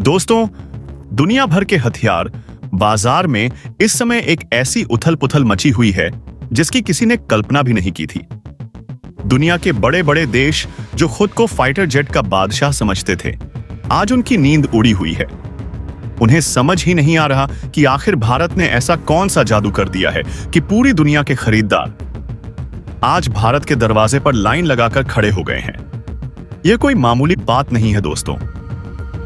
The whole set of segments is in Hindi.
दोस्तों, दुनिया भर के हथियार बाजार में इस समय एक ऐसी उथल पुथल मची हुई है जिसकी किसी ने कल्पना भी नहीं की थी। दुनिया के बड़े बड़े देश जो खुद को फाइटर जेट का बादशाह समझते थे, आज उनकी नींद उड़ी हुई है। उन्हें समझ ही नहीं आ रहा कि आखिर भारत ने ऐसा कौन सा जादू कर दिया है कि पूरी दुनिया के खरीदार आज भारत के दरवाजे पर लाइन लगाकर खड़े हो गए हैं। यह कोई मामूली बात नहीं है दोस्तों,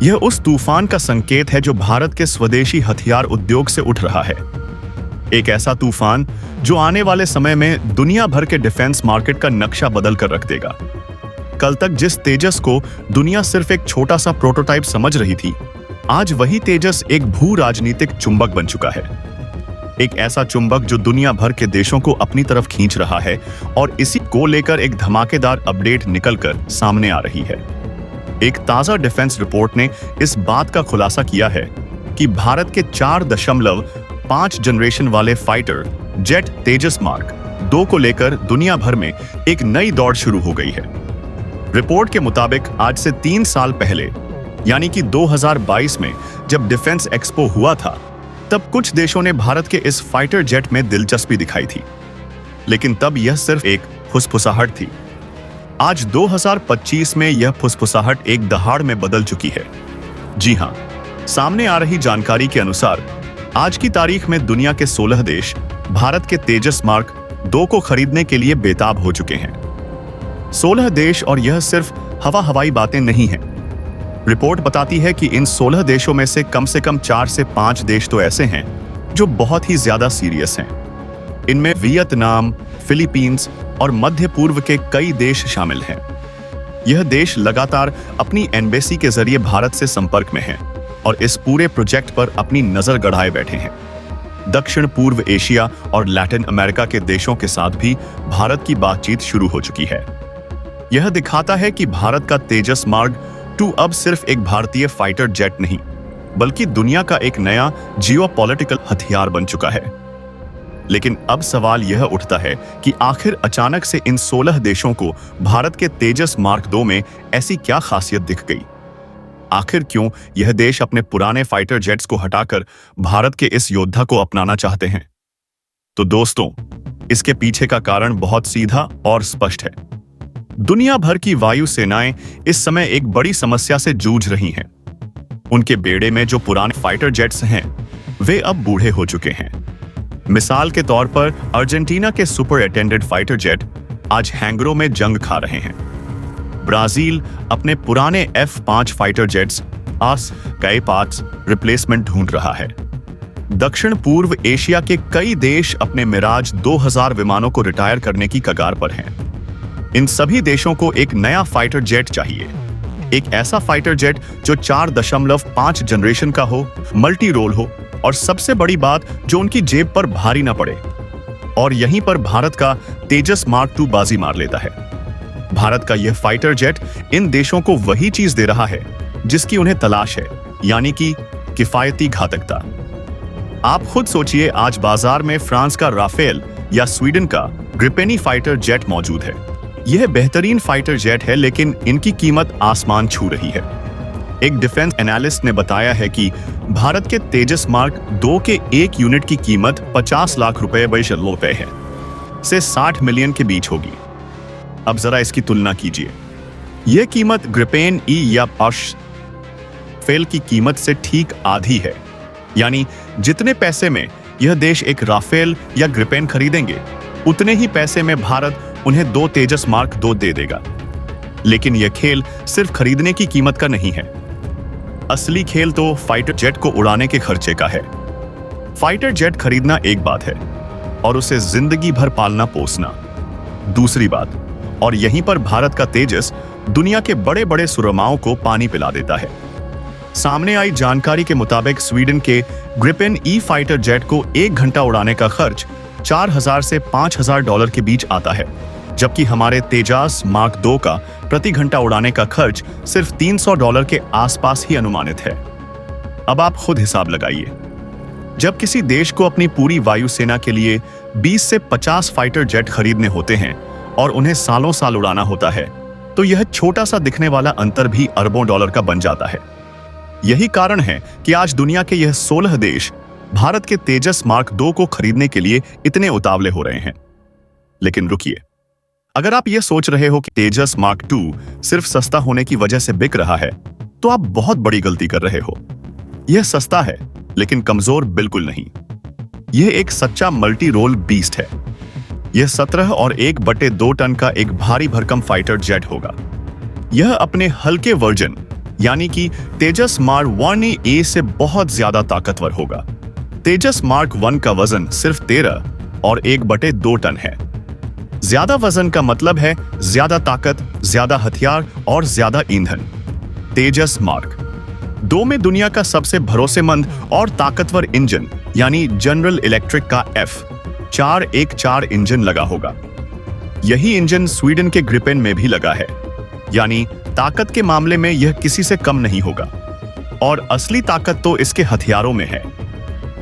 यह उस तूफान का संकेत है जो भारत के स्वदेशी हथियार उद्योग से उठ रहा है। एक ऐसा तूफान जो आने वाले समय में दुनिया भर के डिफेंस मार्केट का नक्शा बदल कर रख देगा। कल तक जिस तेजस को दुनिया सिर्फ एक छोटा सा प्रोटोटाइप समझ रही थी, आज वही तेजस एक भू राजनीतिक चुंबक बन चुका है। एक ऐसा चुंबक जो दुनिया भर के देशों को अपनी तरफ खींच रहा है, और इसी को लेकर एक धमाकेदार अपडेट निकलकर सामने आ रही है। एक ताजा डिफेंस रिपोर्ट ने इस बात का खुलासा किया है कि भारत के 4.5 जनरेशन वाले फाइटर जेट तेजस मार्क 2 को लेकर दुनिया भर में एक नई दौड़ शुरू हो गई है। रिपोर्ट के मुताबिक आज से 3 साल पहले यानी कि 2022 में जब डिफेंस एक्सपो हुआ था, तब कुछ देशों ने भारत के इस फाइटर जेट में दिलचस्पी दिखाई थी, लेकिन तब यह सिर्फ एक फुसफुसाहट थी। आज 2025 में यह फुसफुसाहट एक दहाड़ में बदल चुकी है। जी हां, सामने आ रही जानकारी के अनुसार आज की तारीख में दुनिया के 16 देश भारत के तेजस मार्क 2 को खरीदने के लिए बेताब हो चुके हैं। 16 देश, और यह सिर्फ हवाई बातें नहीं हैं। रिपोर्ट बताती है कि इन 16 देशों में से कम 4 से 5 देश तो ऐसे हैं जो बहुत ही ज्यादा सीरियस हैं। इनमें वियतनाम, फिलीपींस और मध्य पूर्व के कई देश शामिल हैं। यह देश लगातार अपनी एम्बेसी के जरिए भारत से संपर्क में हैं और इस पूरे प्रोजेक्ट पर अपनी नजर गड़ाए बैठे हैं। दक्षिण पूर्व एशिया और लैटिन अमेरिका के देशों के साथ भी भारत की बातचीत शुरू हो चुकी है। यह दिखाता है कि भारत का तेजस मार्क 2 अब सिर्फ एक भारतीय फाइटर जेट नहीं, बल्कि दुनिया का एक नया जियोपॉलिटिकल हथियार बन चुका है। लेकिन अब सवाल यह उठता है कि आखिर अचानक से इन 16 देशों को भारत के तेजस मार्क 2 में ऐसी क्या खासियत दिख गई? आखिर क्यों यह देश अपने पुराने फाइटर जेट्स को हटाकर भारत के इस योद्धा को अपनाना चाहते हैं? तो दोस्तों, इसके पीछे का कारण बहुत सीधा और स्पष्ट है। दुनिया भर की वायु सेनाएं इस समय एक बड़ी समस्या से जूझ रही हैं। उनके बेड़े में जो पुराने फाइटर जेट्स हैं, वे अब बूढ़े हो चुके हैं। मिसाल के तौर पर अर्जेंटीना के सुपर अटेंडेड फाइटर जेट आज हैंगरों में जंग खा रहे हैं। ब्राजील अपने पुराने F-5 फाइटर जेट्स आस कई पार्ट्स रिप्लेसमेंट ढूंढ रहा है। दक्षिण पूर्व एशिया के कई देश अपने मिराज 2000 विमानों को रिटायर करने की कगार पर हैं। इन सभी देशों को एक नया फाइटर जेट चाहिए, एक ऐसा फाइटर जेट जो 4.5 जनरेशन का हो, मल्टी रोल हो, और सबसे बड़ी बात, जो उनकी जेब पर भारी ना पड़े। और यहीं पर भारत का तेजस मार्क 2 बाजी मार लेता है। भारत का यह फाइटर जेट इन देशों को वही चीज दे रहा है जिसकी उन्हें तलाश है, यानी कि किफायती घातकता। आप खुद सोचिए, आज बाजार में फ्रांस का राफेल या स्वीडन का ग्रिपेनी फाइटर जेट मौजूद है। यह बेहतरीन फाइटर जेट है, लेकिन इनकी कीमत आसमान छू रही है। एक डिफेंस एनालिस्ट ने बताया है कि भारत के तेजस मार्क 2 के एक यूनिट की कीमत 50 लाख रुपए है से 60 मिलियन के बीच होगी। अब जरा इसकी तुलना कीजिए। यह कीमत ग्रिपेन ई या पश फेल की कीमत से ठीक आधी है। यानी जितने पैसे में यह देश एक राफेल या ग्रिपेन खरीदेंगे, उतने ही पैसे में भारत उन्हें 2 तेजस मार्क 2 दे देगा। लेकिन यह खेल सिर्फ खरीदने की कीमत का नहीं है। असली खेल तो फाइटर जेट को उड़ाने के खर्चे का है। फाइटर जेट खरीदना एक बात है, और उसे जिंदगी भर पालना पोसना दूसरी बात। और यहीं पर भारत का तेजस दुनिया के बड़े बड़े सुरमाओं को पानी पिला देता है। सामने आई जानकारी के मुताबिक स्वीडन के ग्रिपेन ई फाइटर जेट को 1 घंटा उड़ाने का खर्च $4000 से $5000 के बीच आता है, जबकि हमारे तेजस मार्क 2 का प्रति घंटा उड़ाने का खर्च सिर्फ $300 के आसपास ही अनुमानित है। अब आप खुद हिसाब लगाइए। जब किसी देश को अपनी पूरी वायुसेना के लिए 20 से 50 फाइटर जेट खरीदने होते हैं और उन्हें सालों साल उड़ाना होता है, तो यह छोटा सा दिखने वाला अंतर भी अरबों डॉलर का बन जाता है। यही कारण है कि आज दुनिया के यह 16 देश भारत के तेजस मार्क 2 को खरीदने के लिए इतने उतावले हो रहे हैं। लेकिन रुकिए, अगर आप यह सोच रहे हो कि तेजस मार्क 2 सिर्फ सस्ता होने की वजह से बिक रहा है, तो आप बहुत बड़ी गलती कर रहे हो। यह सस्ता है, लेकिन कमजोर बिल्कुल नहीं। यह एक सच्चा मल्टी रोल बीस्ट है। यह 17 और 1/2 टन का एक भारी भरकम फाइटर जेट होगा। यह अपने हल्के वर्जन यानी कि तेजस मार्क 1A से बहुत ज्यादा ताकतवर होगा। तेजस मार्क 1 का वजन सिर्फ 13 और 1/2 टन है। ज्यादा वजन का मतलब है ज्यादा ताकत, ज्यादा हथियार और ज्यादा ईंधन। तेजस मार्क 2 में दुनिया का सबसे भरोसेमंद और ताकतवर इंजन यानी जनरल इलेक्ट्रिक का F414 इंजन लगा होगा। यही इंजन स्वीडन के ग्रिपेन में भी लगा है, यानी ताकत के मामले में यह किसी से कम नहीं होगा। और असली ताकत तो इसके हथियारों में है।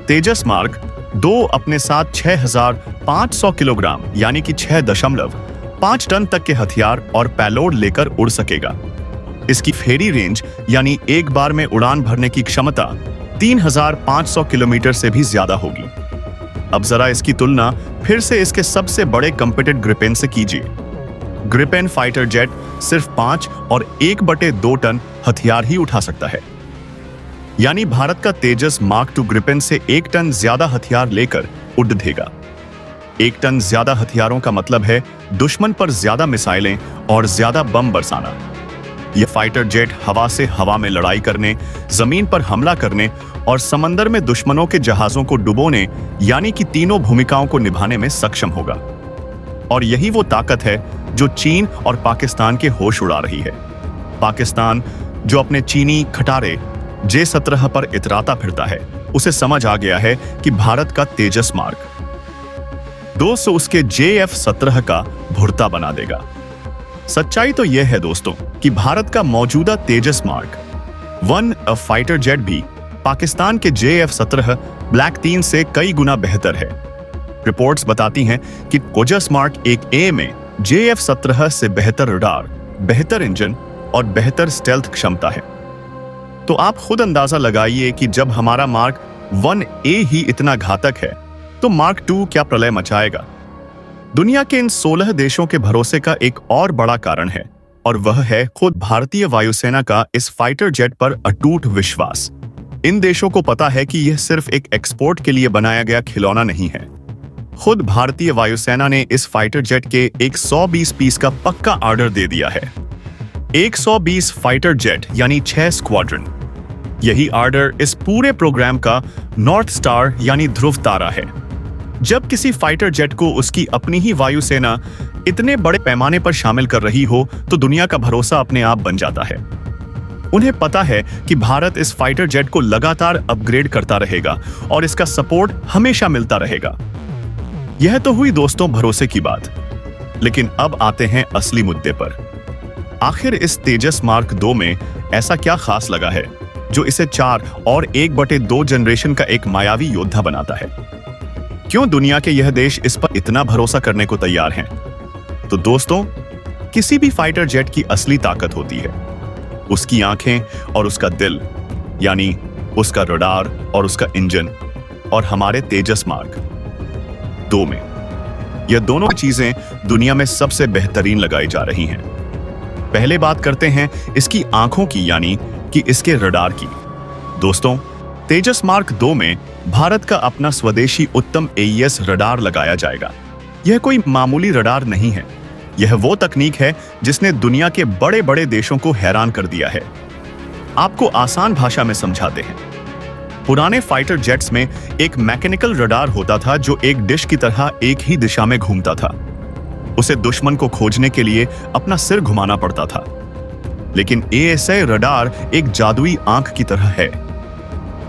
तेजस मार्क 2 अपने साथ 6500 किलोग्राम यानी कि 6.5 टन तक के हथियार और पेलोड लेकर उड़ सकेगा। इसकी फेरी रेंज यानी एक बार में उड़ान भरने की क्षमता 3500 किलोमीटर से भी ज्यादा होगी। अब जरा इसकी तुलना फिर से इसके सबसे बड़े कंपीटेंट ग्रिपेन से कीजिए। ग्रिपेन फाइटर जेट सिर्फ 5 और 1/2 टन हथियार ही उठा सकता है, यानी भारत का तेजस मार्क 2 ग्रिपेन से 1 टन ज्यादा हथियार लेकर उड़ देगा। 1 टन ज्यादा हथियारों का मतलब है दुश्मन पर ज्यादा मिसाइलें और ज्यादा बम बरसाना। यह फाइटर जेट हवा से हवा में लड़ाई करने, जमीन पर हमला करने और समंदर में दुश्मनों के जहाजों को डुबोने यानी कि तीनों भूमिकाओं को निभाने में सक्षम होगा। और यही वो ताकत है जो चीन और पाकिस्तान के होश उड़ा रही है। पाकिस्तान जो अपने चीनी खटारे J-17 पर इतराता फिरता है, उसे समझ आ गया है कि भारत का तेजस मार्क 2 उसके JF-17 का भुर्ता बना देगा। सच्चाई तो यह है दोस्तों कि भारत का मौजूदा तेजस मार्क 1 फाइटर जेट भी पाकिस्तान के JF-17 ब्लैक 3 से कई गुना बेहतर है। रिपोर्ट्स बताती हैं कि तेजस मार्क 1A में JF-17 से बेहतर रडार, बेहतर इंजन और बेहतर स्टेल्थ क्षमता है। तो आप खुद अंदाजा लगाइए कि जब हमारा मार्क 1A ही इतना घातक है, तो मार्क 2 क्या प्रलय मचाएगा। दुनिया के इन 16 देशों के भरोसे का एक और बड़ा कारण है, और वह है खुद भारतीय वायुसेना का इस फाइटर जेट पर अटूट विश्वास। इन देशों को पता है कि यह सिर्फ एक एक्सपोर्ट के लिए बनाया गया खिलौना नहीं है। खुद भारतीय वायुसेना ने इस फाइटर जेट के 120 पीस का पक्का ऑर्डर दे दिया है। 120 फाइटर जेट यानी 6 स्क्वाड्रन। यही ऑर्डर इस पूरे प्रोग्राम का नॉर्थ स्टार यानी ध्रुव तारा है। जब किसी फाइटर जेट को उसकी अपनी ही वायुसेना इतने बड़े पैमाने पर शामिल कर रही हो, तो दुनिया का भरोसा अपने आप बन जाता है। उन्हें पता है कि भारत इस फाइटर जेट को लगातार अपग्रेड करता रहेगा और इसका सपोर्ट हमेशा मिलता रहेगा। यह तो हुई दोस्तों भरोसे की बात, लेकिन अब आते हैं असली मुद्दे पर। आखिर इस तेजस मार्क 2 में ऐसा क्या खास लगा है जो इसे 4 और 1/2 जनरेशन का एक मायावी योद्धा बनाता है? क्यों दुनिया के यह देश इस पर इतना भरोसा करने को तैयार हैं? तो दोस्तों, किसी भी फाइटर जेट की असली ताकत होती है उसकी आंखें और उसका दिल, यानी उसका रडार और उसका इंजन। और हमारे तेजस मार्क 2 में यह दोनों चीजें दुनिया में सबसे बेहतरीन लगाई जा रही हैं। पहले बात करते हैं इसकी आंखों की, यानी कि इसके रडार की। दोस्तों, तेजस मार्क 2 में भारत का अपना स्वदेशी उत्तम AES रडार लगाया जाएगा। यह कोई मामूली रडार नहीं है। यह वो तकनीक है जिसने दुनिया के बड़े बड़े देशों को हैरान कर दिया है। आपको आसान भाषा में समझाते हैं। पुराने फाइटर जेट्स में एक मैकेनिकल रडार होता था जो एक डिश की तरह एक ही दिशा में घूमता था। उसे दुश्मन को खोजने के लिए अपना सिर घुमाना पड़ता था। लेकिन ASI रडार एक जादुई आंख की तरह है।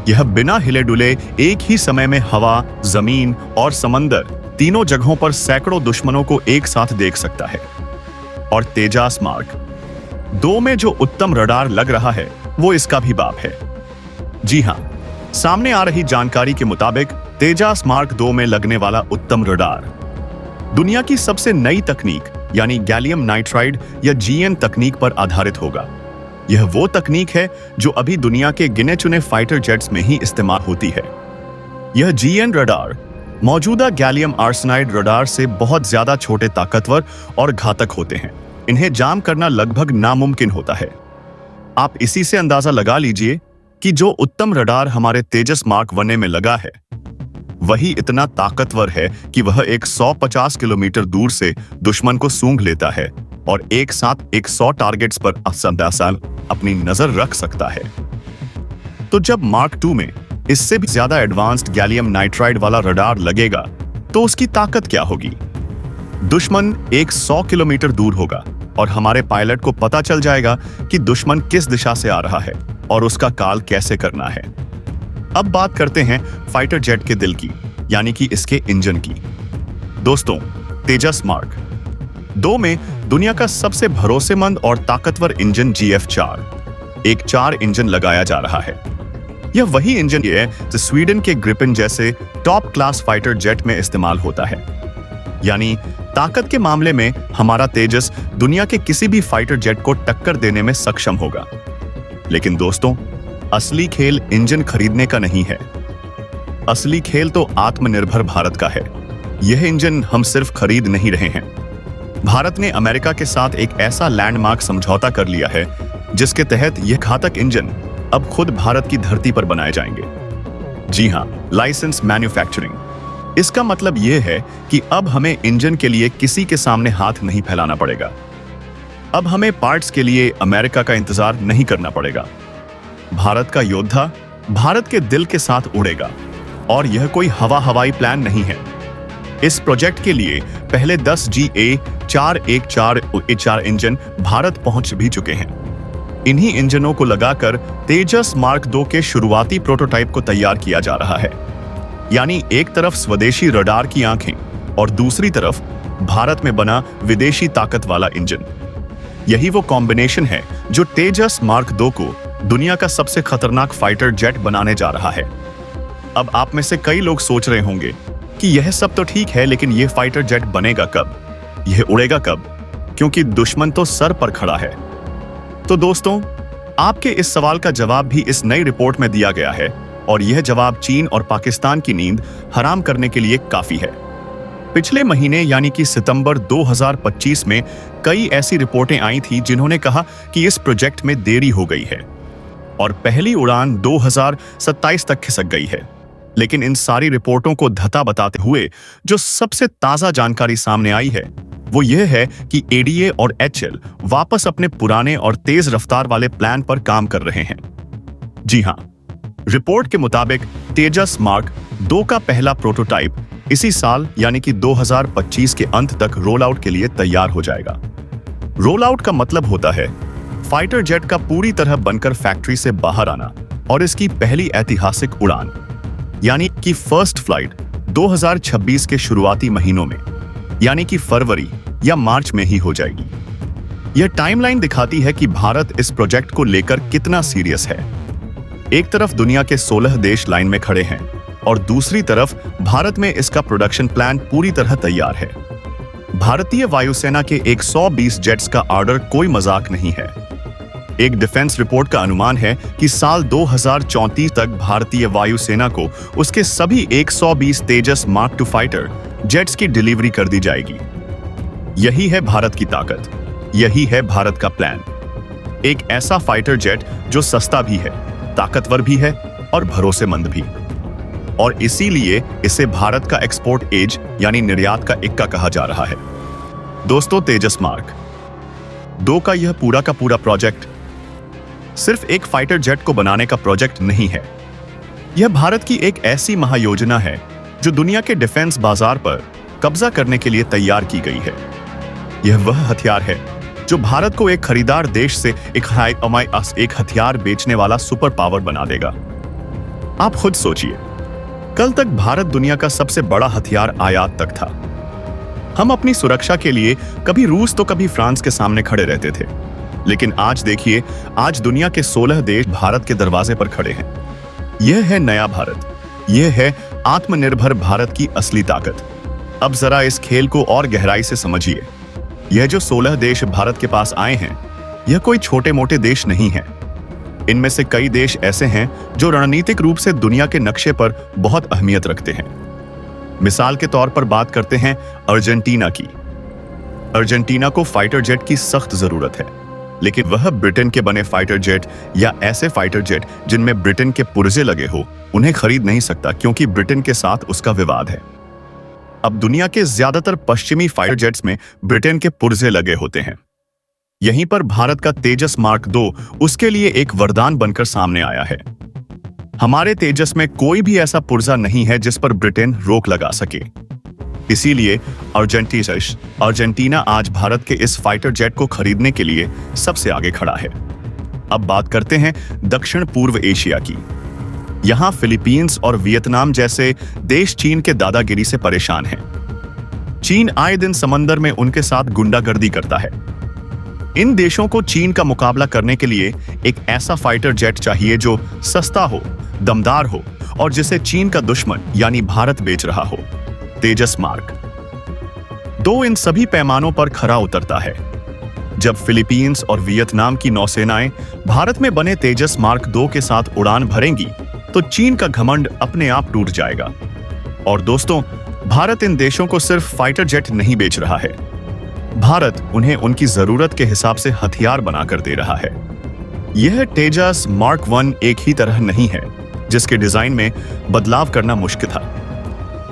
यह बिना हिले डुले एक ही समय में हवा, जमीन और समंदर तीनों जगहों पर सैकड़ों दुश्मनों को एक साथ देख सकता है। और तेजस मार्क 2 में जो उत्तम रडार लग रहा है, वो इसका भी बाप है। जी हां, सामने आ रही जानकारी के मुताबिक तेजस मार्क 2 में लगने वाला उत्तम रडार दुनिया की सबसे नई तकनीक यानी गैलियम नाइट्राइड या GN तकनीक पर आधारित होगा। यह वो तकनीक है जो अभी दुनिया के गिने चुने फाइटर जेट्स में ही इस्तेमाल होती है। यह GN रडार मौजूदा गैलियम आर्सेनाइड रडार से बहुत ज्यादा छोटे, ताकतवर और घातक होते हैं। इन्हें जाम करना लगभग नामुमकिन होता है। आप इसी से अंदाजा लगा लीजिए कि जो उत्तम रडार हमारे तेजस मार्क 1 में लगा है, वही इतना ताकतवर है कि वह 150 किलोमीटर दूर से दुश्मन को सूंघ लेता है और एक साथ 100 टारगेट्स पर आसानी अपनी नजर रख सकता है। तो जब मार्क 2 में इससे भी ज्यादा एडवांस्ड गैलियम नाइट्राइड वाला रडार लगेगा तो उसकी ताकत क्या होगी? दुश्मन 100 किलोमीटर दूर होगा और हमारे पायलट को पता चल जाएगा कि दुश्मन किस दिशा से आ रहा है और उसका काल कैसे करना है। अब बात करते हैं फाइटर जेट के दिल की, यानी कि इसके इंजन की। दोस्तों, तेजस मार्क 2 में दुनिया का सबसे भरोसेमंद और ताकतवर इंजन GF4, एक 4 इंजन लगाया जा रहा है। यह वही इंजन है जो स्वीडन के ग्रिपेन जैसे टॉप क्लास फाइटर जेट में इस्तेमाल होता है। यानी ताकत के मामले में हमारा तेजस दुनिया के किसी भी फाइटर जेट को टक्कर देने में सक्षम होगा। लेकिन दोस्तों, असली खेल इंजन खरीदने का नहीं है। असली खेल तो आत्मनिर्भर भारत का है। यह इंजन हम सिर्फ खरीद नहीं रहे हैं। भारत ने अमेरिका के साथ एक ऐसा लैंडमार्क समझौता कर लिया है जिसके तहत यह घातक इंजन अब खुद भारत की धरती पर बनाए जाएंगे। जी हां, लाइसेंस मैन्युफैक्चरिंग। इसका मतलब यह है कि अब हमें इंजन के लिए किसी के सामने हाथ नहीं फैलाना पड़ेगा। अब हमें पार्ट्स के लिए अमेरिका का इंतजार नहीं करना पड़ेगा। भारत का योद्धा भारत के दिल के साथ उड़ेगा और यह कोई हवाई प्लान नहीं है। इस प्रोजेक्ट के लिए पहले 10 GA414 इंजन भारत पहुंच भी चुके हैं। इन्हीं इंजनों को लगाकर तेजस मार्क 2 के शुरुआती प्रोटोटाइप को तैयार किया जा रहा है। यानी एक तरफ स्वदेशी रडार की आंखें और दूसरी तरफ भारत में बना विदेशी ताकत वाला इंजन। यही वो कॉम्बिनेशन है जो तेजस मार्क 2 को दुनिया का सबसे खतरनाक फाइटर जेट बनाने जा रहा है। अब आप में से कई लोग सोच रहे होंगे कि यह सब तो ठीक है, लेकिन यह फाइटर जेट बनेगा कब? यह उड़ेगा कब? क्योंकि दुश्मन तो सर पर खड़ा है। तो दोस्तों, आपके इस सवाल का जवाब भी इस नई रिपोर्ट में दिया गया है और यह जवाब चीन और पाकिस्तान की नींद हराम करने के लिए काफी है। पिछले महीने यानी कि सितंबर 2025 में कई ऐसी रिपोर्टें आई थी जिन्होंने कहा कि इस प्रोजेक्ट में देरी हो गई है और पहली उड़ान 2027 तक खिसक गई है। लेकिन इन सारी रिपोर्टों को धता बताते हुए जो सबसे ताजा जानकारी सामने आई है वो यह है कि ADA और HL वापस अपने पुराने और तेज रफ्तार वाले प्लान पर काम कर रहे हैं। जी हां, रिपोर्ट के मुताबिक तेजस मार्क 2 का पहला प्रोटोटाइप इसी साल यानी कि 2025 के अंत तक रोल आउट के लिए तैयार हो जाएगा। रोल आउट का मतलब होता है फाइटर जेट का पूरी तरह बनकर फैक्ट्री से बाहर आना और इसकी पहली ऐतिहासिक उड़ान यानी कि फर्स्ट फ्लाइट 2026 के शुरुआती महीनों में यानी कि फरवरी या मार्च में ही हो जाएगी। यह टाइमलाइन दिखाती है कि भारत इस प्रोजेक्ट को लेकर कितना सीरियस है। एक तरफ दुनिया के 16 देश लाइन में खड़े हैं और दूसरी तरफ भारत में इसका प्रोडक्शन प्लान पूरी तरह तैयार है। भारतीय वायुसेना के 120 जेट्स का ऑर्डर कोई मजाक नहीं है। एक डिफेंस रिपोर्ट का अनुमान है कि साल 2034 तक भारतीय वायुसेना को उसके सभी 120 तेजस मार्क 2 फाइटर जेट्स की डिलीवरी कर दी जाएगी। यही है भारत की ताकत, यही है भारत का प्लान। एक ऐसा फाइटर जेट जो सस्ता भी है, ताकतवर भी है और भरोसेमंद भी। और इसीलिए इसे भारत का एक्सपोर्ट एज यानी निर्यात का इक्का कहा जा रहा है। दोस्तों, तेजस मार्क 2 का यह पूरा का पूरा प्रोजेक्ट सिर्फ एक फाइटर जेट को बनाने का प्रोजेक्ट नहीं है। यह भारत की एक ऐसी महायोजना है जो दुनिया के डिफेंस बाजार पर कब्जा करने के लिए तैयार की गई है। यह वह हथियार है जो भारत को एक खरीदार देश से एक हथियार बेचने वाला सुपर पावर बना देगा। आप खुद सोचिए, कल तक भारत दुनिया का सबसे बड़ा हथियार आयात तक था। हम अपनी सुरक्षा के लिए कभी रूस तो कभी फ्रांस के सामने खड़े रहते थे, लेकिन आज देखिए, आज दुनिया के 16 देश भारत के दरवाजे पर खड़े हैं। यह है नया भारत, यह है आत्मनिर्भर भारत की असली ताकत। अब जरा इस खेल को और गहराई से समझिए। यह जो 16 देश भारत के पास आए हैं, यह कोई छोटे मोटे देश नहीं है। इनमें से कई देश ऐसे हैं जो रणनीतिक रूप से दुनिया के नक्शे पर बहुत अहमियत रखते हैं। मिसाल के तौर पर बात करते हैं अर्जेंटीना की। अर्जेंटीना को फाइटर जेट की सख्त जरूरत है, लेकिन वह ब्रिटेन के बने फाइटर जेट या ऐसे फाइटर जेट जिनमें ब्रिटेन के पुर्जे लगे हो उन्हें खरीद नहीं सकता, क्योंकि ब्रिटेन के साथ उसका विवाद है। अब दुनिया के ज्यादातर पश्चिमी फाइटर जेट्स में ब्रिटेन के पुर्जे लगे होते हैं। यहीं पर भारत का तेजस मार्क 2 उसके लिए एक वरदान बनकर सामने आया है। हमारे तेजस में कोई भी ऐसा पुर्जा नहीं है जिस पर ब्रिटेन रोक लगा सके। इसीलिए अर्जेंटीना आज भारत के इस फाइटर जेट को खरीदने के लिए सबसे आगे खड़ा है। अब बात करते हैं दक्षिण पूर्व एशिया की। यहां फिलीपींस और वियतनाम जैसे देश चीन के दादागिरी से परेशान हैं। चीन आए दिन समंदर में उनके साथ गुंडागर्दी करता है। इन देशों को चीन का मुकाबला करने के लिए एक ऐसा फाइटर जेट चाहिए जो सस्ता हो, दमदार हो और जिसे चीन का दुश्मन यानी भारत बेच रहा हो। तेजस मार्क 2 इन सभी पैमानों पर खरा उतरता है। जब फिलीपींस और वियतनाम की नौसेनाएं भारत में बने तेजस मार्क 2 के साथ उड़ान भरेंगी तो चीन का घमंड अपने आप टूट जाएगा। और दोस्तों, भारत इन देशों को सिर्फ फाइटर जेट नहीं बेच रहा है, भारत उन्हें उनकी जरूरत के हिसाब से हथियार बनाकर दे रहा है। यह तेजस मार्क 1 एक ही तरह नहीं है जिसके डिजाइन में बदलाव करना मुश्किल था।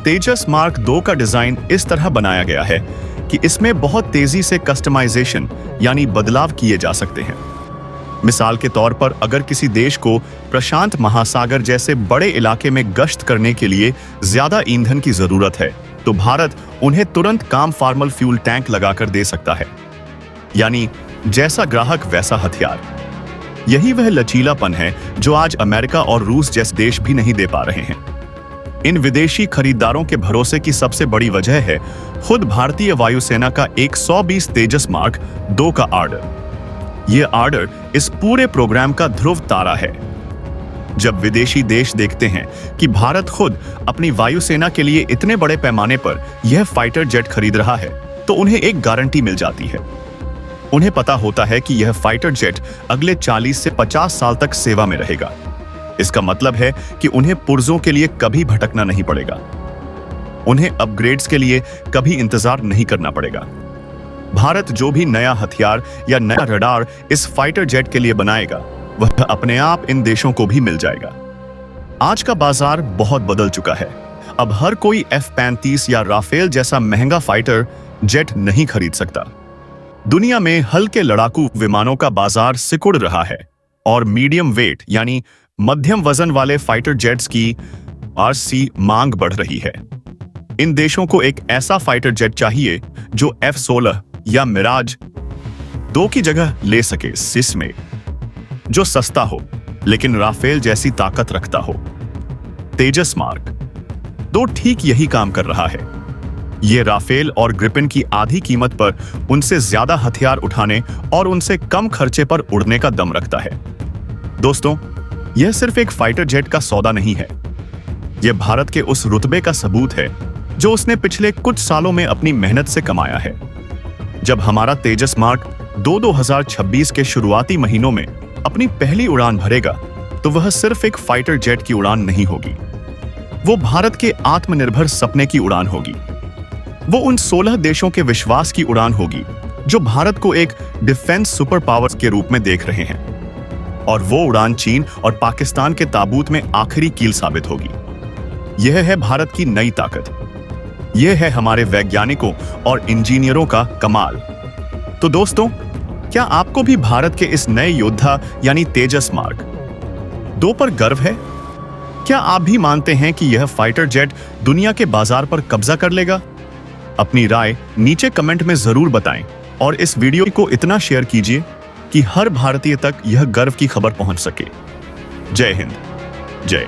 तेजस मार्क 2 का डिजाइन इस तरह बनाया गया है कि इसमें बहुत तेजी से कस्टमाइजेशन यानी बदलाव किए जा सकते हैं। मिसाल के तौर पर अगर किसी देश को प्रशांत महासागर जैसे बड़े इलाके में गश्त करने के लिए ज्यादा ईंधन की जरूरत है तो भारत उन्हें तुरंत काम फार्मल फ्यूल टैंक लगाकर दे सकता है। यानी जैसा ग्राहक वैसा हथियार। यही वह लचीलापन है जो आज अमेरिका और रूस जैसे देश भी नहीं दे पा रहे हैं। इन विदेशी खरीदारों के भरोसे की सबसे बड़ी वजह है खुद भारतीय वायुसेना का 120 तेजस मार्क 2 का ऑर्डर। यह ऑर्डर इस पूरे प्रोग्राम का ध्रुव तारा है। जब विदेशी देश देखते हैं कि भारत खुद अपनी वायुसेना के लिए इतने बड़े पैमाने पर यह फाइटर जेट खरीद रहा है तो उन्हें एक गारंटी मिल जाती है। उन्हें पता होता है कि यह फाइटर जेट अगले 40 से 50 साल तक सेवा में रहेगा। इसका मतलब है कि उन्हें पुर्जों के लिए कभी भटकना नहीं पड़ेगा। उन्हें अपग्रेड्स के लिए कभी इंतजार नहीं करना पड़ेगा। भारत जो भी नया हथियार या नया रडार इस फाइटर जेट के लिए बनाएगा वह अपने आप इन देशों को भी मिल जाएगा। आज का बाजार बहुत बदल चुका है। अब हर कोई F-35 या राफेल जैसा महंगा फाइटर जेट नहीं खरीद सकता। दुनिया में हल्के लड़ाकू विमानों का बाजार सिकुड़ रहा है और मीडियम वेट यानी मध्यम वजन वाले फाइटर जेट्स की RC मांग बढ़ रही है। इन देशों को एक ऐसा फाइटर जेट चाहिए जो F-16 या मिराज 2 की जगह ले सके, जिसमें जो सस्ता हो लेकिन राफेल जैसी ताकत रखता हो। तेजस मार्क 2 ठीक यही काम कर रहा है। यह राफेल और ग्रिपेन की आधी कीमत पर उनसे ज्यादा हथियार उठाने और उनसे कम खर्चे पर उड़ने का दम रखता है। दोस्तों, यह सिर्फ एक फाइटर जेट का सौदा नहीं है, यह भारत के उस रुतबे का सबूत है जो उसने पिछले कुछ सालों में अपनी मेहनत से कमाया है। जब हमारा तेजस मार्क 2 2026 के शुरुआती महीनों में अपनी पहली उड़ान भरेगा तो वह सिर्फ एक फाइटर जेट की उड़ान नहीं होगी, वो भारत के आत्मनिर्भर सपने की उड़ान होगी। वो उन 16 देशों के विश्वास की उड़ान होगी जो भारत को एक डिफेंस सुपर पावर के रूप में देख रहे हैं। और वो उड़ान चीन और पाकिस्तान के ताबूत में आखिरी कील साबित होगी। यह है भारत की नई ताकत। यह है हमारे वैज्ञानिकों और इंजीनियरों का कमाल। तो दोस्तों, क्या आपको भी भारत के इस नए योद्धा यानी तेजस मार्क 2 पर गर्व है? क्या आप भी मानते हैं कि यह फाइटर जेट दुनिया के बाजार पर कब्जा कर लेगा? अपनी राय नीचे कमेंट में जरूर बताएं और इस वीडियो को इतना शेयर कीजिए कि हर भारतीय तक यह गर्व की खबर पहुंच सके। जय हिंद, जय